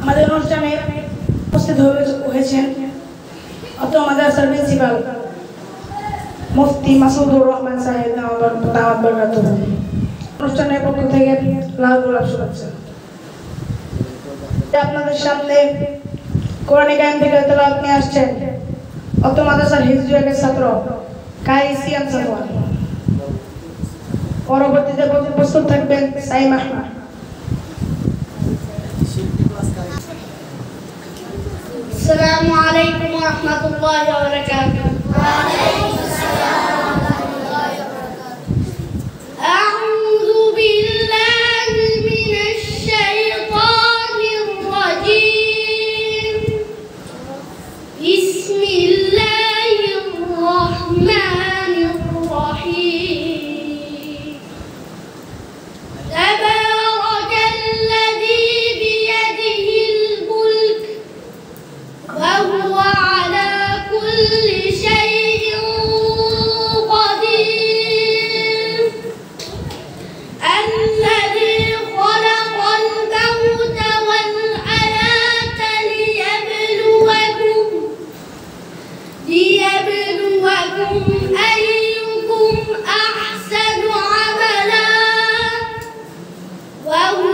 আমাদের অনুষ্ঠানে উপস্থিত হয়েছেন অত্র মাদ্রাসার প্রিন্সিপাল মুফতি মাসুদুর রহমান সাহেব দাওয়াত বরকাতুহু। অনুষ্ঠানের পক্ষ থেকে লাল গোলাপ শুভেচ্ছা। আপনাদের সামনে কোরআন কারীম থেকে তেলাওয়াত নিয়ে আসছেন অত্র মাদ্রাসার হিফজ বিভাগের ছাত্র কারি সিয়াম সাফওয়ান। পরবর্তীতে প্রস্তুত থাকবেন সাইম আহমদ। السلام عليكم ورحمة الله وبركاته. وعليكم السلام ورحمة الله وبركاته. أعوذ بالله من الشيطان الرجيم. بسم الله الرحمن الرحيم. تبارك الذي بيده الملك وهو على كل شيء قدير. الذي خلق الموت والحياة ليبلوكم أيكم أحسن عملا وهو